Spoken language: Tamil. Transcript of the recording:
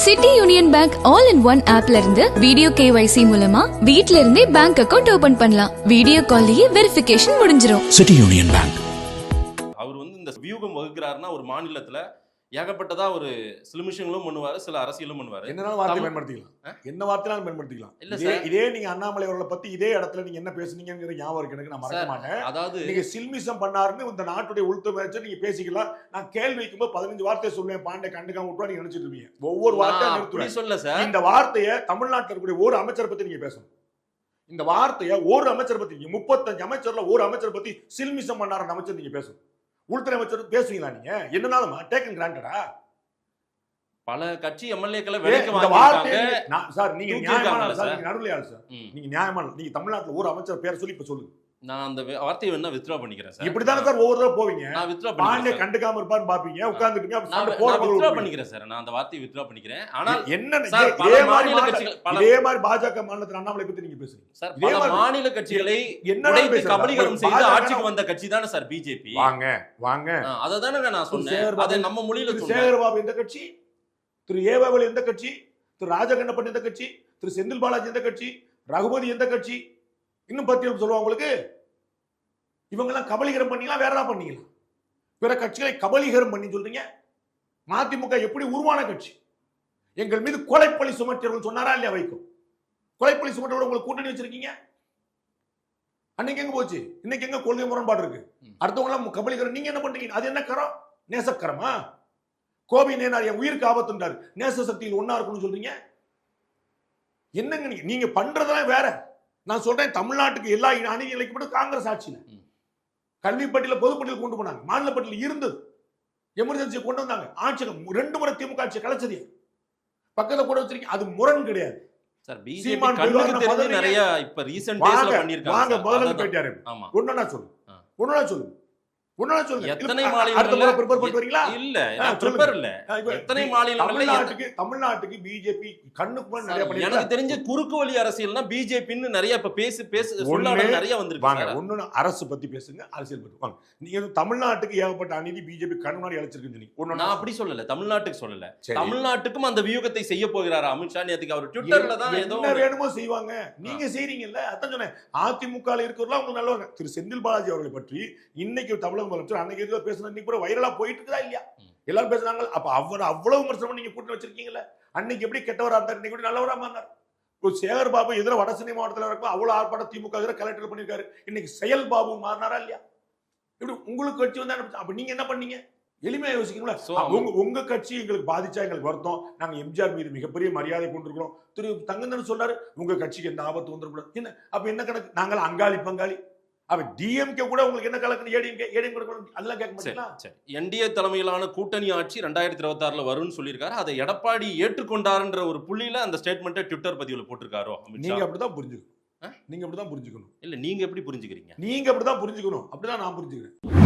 City Union Bank all in one ஆப்ல இருந்து வீடியோ KYC மூலமா வீட்ல இருந்தே பேங்க் அக்கவுண்ட் ஓபன் பண்ணலாம். வீடியோ கால்லயே வெரிஃபிகேஷன் முடிஞ்சிரும். City Union Bank. அவர் இந்த வியூகம் வகுக்கிறாருன்னா ஒரு மாநிலத்துல ஏகப்பட்டதா ஒரு சில விஷயங்களும் பண்ணுவாரு, சில அரசியலும் பண்ணுவாரு. என்னனாலும் வார்த்தை பயன்படுத்திக்கலாம், என்ன வார்த்தையாலும் பயன்படுத்திக்கலாம். இதே நீங்க அண்ணாமலை அவர்களை பத்தி இதே இடத்துல நீங்க என்ன பேசுனீங்கங்கிற ஞாபகம் இருக்கு எனக்கு, நான் மறக்க மாட்டேன். அதாவது நீங்க சில்மிசம் பண்ணாருன்னு இந்த நாட்டுடைய உள்துறை நீங்க பேசிக்கலாம். நான் கேள்வி வைக்கும்போது 15 வார்த்தை சொல்லுவேன், பாண்டே கண்டுக்காம விட்டுவா நீங்க நினைச்சிட்டு இருப்பீங்க. ஒவ்வொரு வார்த்தையும் நிறுத்துவேன். சொல்ல சார், இந்த வார்த்தையை தமிழ்நாட்டில் இருக்கக்கூடிய ஒரு அமைச்சரை பத்தி நீங்க பேசணும். இந்த வார்த்தையை ஒரு அமைச்சர் பத்தி 35 அமைச்சர்ல ஒரு அமைச்சர் பத்தி சில்மிசம் பண்ணார அமைச்சர் நீங்க பேசணும். உள்துறை அமைச்சர் பேசுவீங்களா நீங்க? என்னனாலும் டேக்கன் கிராண்டடா? பல கட்சி எம்எல்ஏக்களை விலைக்கு வாங்கிட்டாங்க சார். நீங்க நியாயமான சார், நீங்க நடுநிலையாளர் சார், நீங்க நியாயமான. நீங்க தமிழ்நாட்டுல ஒரு அமைச்சர் பேர் சொல்லி இப்ப சொல்லுங்க. நான் அந்த வார்த்தையை வேணா வித்ட்ரா பண்ணிக்கிறேன் சார். இப்படிதானே சார் ஒவ்வொரு தடவை போவீங்க. நான் வித்ட்ரா பாண்டே கண்டுக்காம இருப்பான்னு பாப்பீங்க, உட்கார்ந்துட்டீங்க. நான் வித்ட்ரா பண்ணிக்கிறேன் சார். நான் அந்த வார்த்தையை வித்ட்ரா பண்ணிக்கிறேன். ஆனால் என்ன இதே மாதிரி பாஜக மாநிலத்தில் அண்ணாமலை பத்தி நீங்க பேசுறீங்க சார். பல மாநில கட்சிகளை என்ன கபலீகரம் செய்து ஆட்சிக்கு வந்த கட்சி தானே சார் பிஜேபி. வாங்க வாங்க, அதை தானே நான் சொன்னேன். அதை நம்ம மொழியில சேகர்பாபு எந்த கட்சி, திரு ஏவாவல் எந்த கட்சி, திரு ராஜகண்ணப்பன் எந்த கட்சி, திரு செந்தில் பாலாஜி எந்த கட்சி, ரகுபதி எந்த கட்சி, இன்னும் பத்தியம் சொல்லுவாங்க உங்களுக்கு. இவங்கெல்லாம் கபலீகரம் பண்ணீங்களா, வேற ஏதாவது பண்ணீங்களா? பிற கட்சிகளை கபலீகரம் பண்ணி சொல்றீங்க. மதிமுக எப்படி உருவான கட்சி? எங்கள் மீது கொலைப்பழி சுமற்றவர்கள் சொன்னாரா இல்லையா? வைக்கும் கொலைப்பழி சுமற்றவர்கள் உங்களுக்கு கூட்டணி வச்சிருக்கீங்க. அன்னைக்கு எங்க போச்சு? இன்னைக்கு எங்க கொள்கை முரண்பாடு இருக்கு? அடுத்தவங்க கபலீகரம் நீங்க என்ன பண்றீங்க? அது என்ன கரம்? நேசக்கரமா? கோபி நேனார் என் உயிருக்கு ஆபத்துன்றாரு, நேச சக்தியில் ஒன்னா இருக்கணும்னு சொல்றீங்க. என்னங்க நீங்க பண்றதெல்லாம் வேற. நான் சொல்றேன், தமிழ்நாட்டுக்கு எல்லா அநீதி இழைக்கப்பட்டு காங்கிரஸ் ஆட்சியில கல்வி பட்டியல பொதுப்பட்டியல் கொண்டு போனாங்க, மாநில பட்டியல் இருந்தது, எமர்ஜென்சி கொண்டு வந்தாங்க. ஆட்சி 2 முறை திமுக ஆட்சி கலைச்சது பக்கத்துல கூட வச்சிருக்கீங்க. அது முரண் கிடையாது சார். பிஜேபி கண்ணுக்கு தெரிஞ்சு நிறைய இப்ப ரீசன்ட் டேஸ்ல பண்ணிருக்காங்க. வாங்க முதல்ல போயிட்டாரு. ஒண்ணா சொல்லு, ஒண்ணா சொல்லு, ஒண்ணா சொல்லு. எத்தனை மாநிலங்கள்ல ப்ரிப்பேர் பண்ணிட்டு வரீங்களா? இல்ல நான் ப்ரிப்பேர் இல்ல. எத்தனை மாநிலங்கள்ல தமிழ்நாட்டுக்கு பிஜேபி கண்ணுக்கு நிறைய பண்ணி. எனக்கு தெரிஞ்ச குறுக்கு வழி அரசியல்னா பிஜேபின்னு நிறைய இப்ப பேச சொல்லாத நிறைய வந்திருக்கு. வாங்க ஒண்ணு அரசு பத்தி பேசுங்க, அரசியல் பத்தி வாங்க. நீங்க தமிழ்நாட்டுக்கு ஏகப்பட்ட அநீதி பிஜேபி கண்ணு முன்னாடி அழைச்சிருக்குன்னு சொன்னீங்க. நான் அப்படி சொல்லல, தமிழ்நாட்டுக்கு சொல்லல. தமிழ்நாட்டுக்கும் அந்த வியூகத்தை செய்ய போகிறாரு அமித்ஷா. நேத்துக்கு அவர் ட்விட்டர்ல தான் ஏதோ என்ன வேணுமோ செய்வாங்க, நீங்க செய்றீங்கல்ல. அதான் சொன்னேன், அதிமுக இருக்கிறவங்க அவங்க நல்லவங்க. திரு செந்தில் பாலாஜி அவர்களை பற்றி இன்னைக்கு தமிழக முதலமைச்சர் அன்னைக்கு பேசுறது இன்னைக்கு கூட வைரலா போயிட்டு இருக்கா இல்லையா? எல்லாரும் பேசுறாங்க. அப்ப அவர் அவ்வளவு விமர்சனம் நீங்க கூட்டி வச்சிருக்கீங்கல்ல. அன்னைக்கு எப்படி கெட்டவரா இருந்தார், இன்னைக்கு எப்படி நல்லவரா இருந்தார்? ஒரு சேகர் பாபு எதிர வடசென்னை மாவட்டத்தில் இருக்கும் அவ்வளவு ஆர்ப்பாட்டம் திமுக கலெக்டர் பண்ணிருக்காரு. இன்னைக்கு செயல் பாபு மாறினாரா இல்லையா? இப்படி உங்களுக்கு கட்சி வந்தா அப்ப நீங்க என்ன பண்ணீங்க? எளிமையா யோசிக்கீங்களா? உங்க கட்சி எங்களுக்கு பாதிச்சா எங்களுக்கு வருத்தம். நாங்க எம்ஜிஆர் மீது மிகப்பெரிய மரியாதை கொண்டிருக்கிறோம். திரு தங்கந்தன் சொல்றாரு உங்க கட்சிக்கு எந்த ஆபத்து வந்துடக்கூடாது. என்ன அப்ப என்ன கணக்கு? நாங்கள் அங்காளி பங்காளி. அவ டிஎம்கே கூட உங்களுக்கு என்ன கலக்கு? ஏடிஎம் அதெல்லாம் கேட்க மாட்டீங்களா? என்டிஏ தலைமையிலான கூட்டணி ஆட்சி 2026ல வரும்னு சொல்லியிருக்காரு. அதை எடப்பாடி ஏற்றுக்கொண்டாருன்ற ஒரு புள்ளியில அந்த ஸ்டேட்மெண்ட்டை ட்விட்டர் பதிவுல போட்டிருக்காரோ. நீங்க அப்படிதான் புரிஞ்சுக்கணும். நீங்க அப்படிதான் புரிஞ்சுக்கணும். இல்ல நீங்க எப்படி புரிஞ்சுக்கிறீங்க? நீங்க அப்படிதான் புரிஞ்சுக்கணும். அப்படிதான் நான் புரிஞ்சுக்கிறேன்.